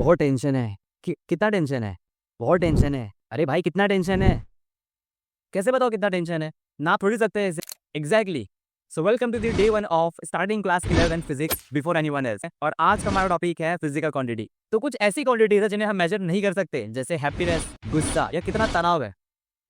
बहुत टेंशन है। कितना टेंशन है? बहुत टेंशन है। अरे भाई कितना टेंशन है? कैसे बताओ कितना टेंशन है? ना थोड़ी सकते हैं exactly. So welcome to the day 1 of starting class 11 physics before anyone else. और आज का हमारा टॉपिक है फिजिकल क्वांटिटी। तो कुछ ऐसी क्वांटिटीज है जिन्हें हम मेजर नहीं कर सकते, जैसे हैप्पीनेस, गुस्सा या कितना तनाव है।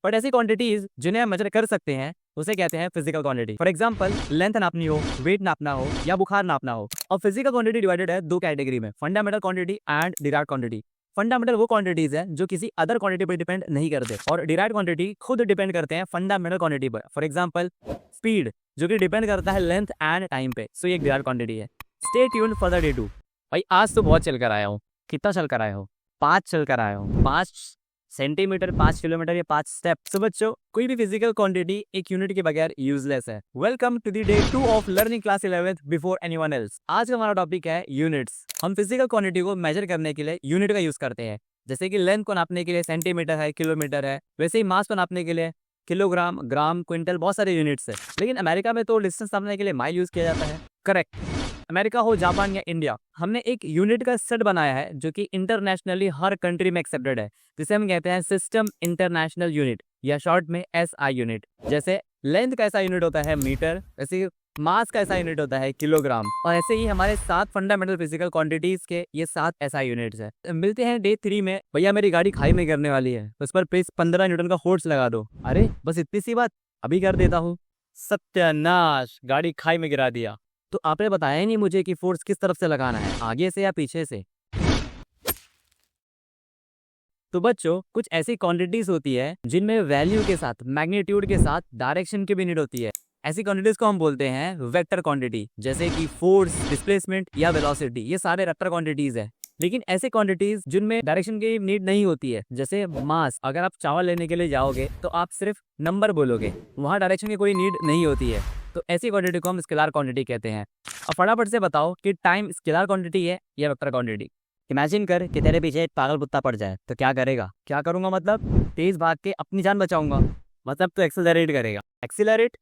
बट ऐसी क्वांटिटीज जिन्हें हम मेजर कर सकते हैं उसे कहते हैं physical quantity. For example, length नापनी हो, वेट नापना हो या बुखार नापना हो। और फिजिकल क्वांटिटी डिवाइडेड है दो कैटेगरी में, fundamental quantity and derived quantity. Fundamental वो क्वांटिटीज है जो किसी अदर क्वांटिटी पर डिपेंड नहीं करते, और डिराइव्ड क्वांटिटी खुद डिपेंड करते हैं फंडामेंटल क्वांटिटी पर। फॉर एग्जांपल, स्पीड जो कि डिपेंड करता है लेंथ एंड टाइम पे, सो ये डिराइव्ड क्वांटिटी है। Stay tuned for the day 2। भाई आज तो बहुत चल कर आया हूँ। कितना चल कर आया हो? 5 चल कर आया हूँ। 5 सेंटीमीटर, 5 किलोमीटर या 5 स्टेप। सो बच्चों, कोई भी फिजिकल क्वांटिटी एक यूनिट के बगैर यूजलेस है। Welcome to the day 2 of learning class 11 before anyone else. आज का हमारा टॉपिक है यूनिट्स। हम फिजिकल क्वांटिटी को मेजर करने के लिए यूनिट का यूज करते हैं। जैसे कि लेंथ को नापने के लिए सेंटीमीटर है, किलोमीटर है, वैसे ही मास को नापने के लिए किलोग्राम, ग्राम, क्विंटल, बहुत सारे यूनिट्स है। लेकिन अमेरिका में तो डिस्टेंस नापने के लिए माइल यूज किया जाता है। करेक्ट। अमेरिका हो, जापान या इंडिया, हमने एक यूनिट का सेट बनाया है जो कि इंटरनेशनली हर कंट्री में एक्सेप्टेड है, जिसे हम कहते हैं सिस्टम इंटरनेशनल यूनिट या शॉर्ट में एसआई यूनिट। जैसे लेंथ का ऐसा यूनिट होता है मीटर, वैसे मास का ऐसा यूनिट होता है किलोग्राम। और ऐसे ही हमारे 7 फंडामेंटल फिजिकल क्वांटिटीज के ये 7 एसआई यूनिट्स है। मिलते हैं डे 3 में। भैया मेरी गाड़ी खाई में गिरने वाली है, उस पर प्लीज 15 न्यूटन का फोर्स लगा दो। अरे बस इतनी सी बात, अभी कर देता हूँ। सत्यानाश, गाड़ी खाई में गिरा दिया। तो आपने बताया ही नहीं मुझे कि फोर्स किस तरफ से लगाना है, आगे से या पीछे से। तो बच्चों, कुछ ऐसी क्वांटिटीज होती है जिनमें वैल्यू के साथ, मैग्नीट्यूड के साथ डायरेक्शन की भी नीड होती है। ऐसी क्वांटिटीज को हम बोलते हैं वेक्टर क्वांटिटी, जैसे कि फोर्स, डिस्प्लेसमेंट या वेलोसिटी। ये सारे वेक्टर क्वांटिटीज है। लेकिन ऐसे क्वांटिटीज जिनमें डायरेक्शन की नीड नहीं होती है, जैसे मास, अगर आप चावल लेने के लिए जाओगे तो आप सिर्फ नंबर बोलोगे, वहां डायरेक्शन की कोई नीड नहीं होती है। तो ऐसी क्वांटिटी को हम स्केलर क्वांटिटी कहते हैं। अब फटाफट से बताओ कि टाइम स्केलर क्वांटिटी है या वेक्टर क्वांटिटी। इमेजिन कर कि तेरे पीछे एक पागल कुत्ता पड़ जाए तो क्या करेगा? क्या करूंगा मतलब तेज भाग के अपनी जान बचाऊंगा, मतलब तो एक्सेलरेट करेगा। एक्सेलरेट?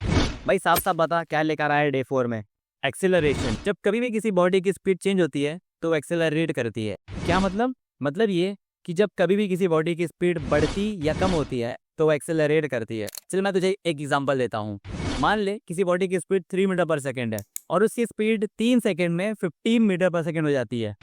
भाई साफ साफ बता क्या लेकर आया है डे 4 में? एक्सेलरेशन। जब कभी भी किसी बॉडी की स्पीड चेंज होती है तो एक्सेलरेट करती है। क्या मतलब ये कि जब कभी भी किसी बॉडी की स्पीड बढ़ती या कम होती है तो एक्सेलरेट करती है। चल मैं तुझे एक एग्जांपल देता हूँ। मान ले किसी बॉडी की स्पीड 3 मीटर पर सेकेंड है और उसकी स्पीड 3 सेकेंड में 15 मीटर पर सेकेंड हो जाती है,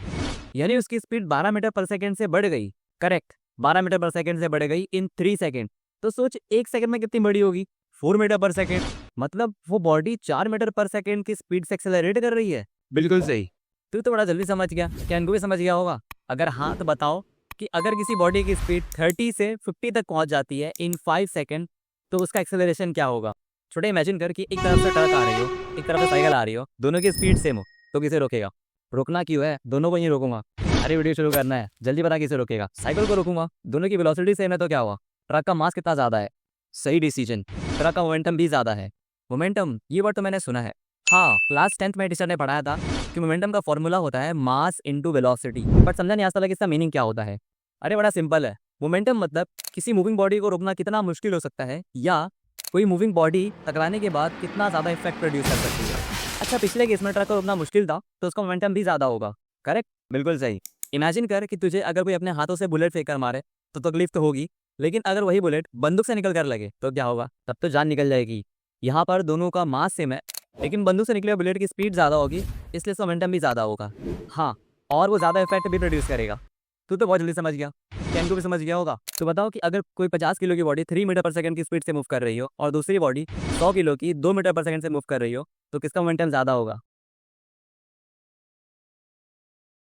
यानी उसकी स्पीड 12 मीटर पर सेकेंड से बढ़ गई। करेक्ट, 12 मीटर पर सेकेंड से बढ़ गई इन 3 सेकेंड। तो सोच 1 सेकेंड में कितनी बड़ी होगी? 4 मीटर पर सेकेंड। मतलब वो बॉडी 4 मीटर पर सेकेंड की स्पीड से एक्सेलरेट कर रही है। बिल्कुल सही। तू तो बड़ा जल्दी समझ गया, क्या इनको भी समझ गया होगा? अगर हाँ तो बताओ कि अगर किसी बॉडी की स्पीड 30 से 50 तक पहुंच जाती है इन 5 सेकेंड तो उसका एक्सेलरेशन क्या होगा? छोटे इमेजिन कर कि एक तरफ से ट्रक आ रही हो, एक तरफ से साइकिल आ रही हो, दोनों की स्पीड सेम हो, तो किसे रोकेगा? रोकना क्यों है? दोनों को ही रोकूंगा। अरे वीडियो शुरू करना है, जल्दी बता किसे रोकेगा? साइकिल को रोकूंगा। दोनों की वेलोसिटी सेम है तो क्या हुआ? ट्रक का मास कितना ज्यादा है? सही डिसीजन, ट्रक का मोमेंटम भी ज्यादा है। मोमेंटम, ये वर्ड तो मैंने सुना है। हाँ, क्लास 10th में टीचर ने पढ़ाया था कि मोमेंटम का फॉर्मूला होता है मास इनटू वेलोसिटी। बट समझा नहीं आज तक इसका मीनिंग क्या होता है। अरे बड़ा सिंपल है। मोमेंटम मतलब किसी मूविंग बॉडी को रोकना कितना मुश्किल हो सकता है, या कोई मूविंग बॉडी टकराने के बाद कितना ज्यादा इफेक्ट प्रोड्यूस कर सकती है। अच्छा, पिछले केस में ट्रक को रोकना मुश्किल था तो उसका मोमेंटम भी ज्यादा होगा। करेक्ट, बिल्कुल सही। इमेजिन कर कि तुझे अगर कोई अपने हाथों से बुलेट फेंक कर मारे तो तकलीफ तो होगी, लेकिन अगर वही बुलेट बंदूक से निकल कर लगे तो क्या होगा? तब तो जान निकल जाएगी। यहाँ पर दोनों का मास सेम है, लेकिन बंदूक से निकले बुलेट की स्पीड ज्यादा होगी, इसलिए इसका मोमेंटम भी ज्यादा होगा। हाँ, और वो ज्यादा इफेक्ट भी प्रोड्यूस करेगा। तू तो बहुत जल्दी समझ गया, क्या इनको भी समझ गया होगा? तो बताओ कि अगर कोई 50 किलो की बॉडी 3 मीटर पर सेकंड की स्पीड से मूव कर रही हो और दूसरी बॉडी 100 किलो की 2 मीटर पर सेकंड से मूव कर रही हो तो किसका मोमेंटम ज्यादा होगा?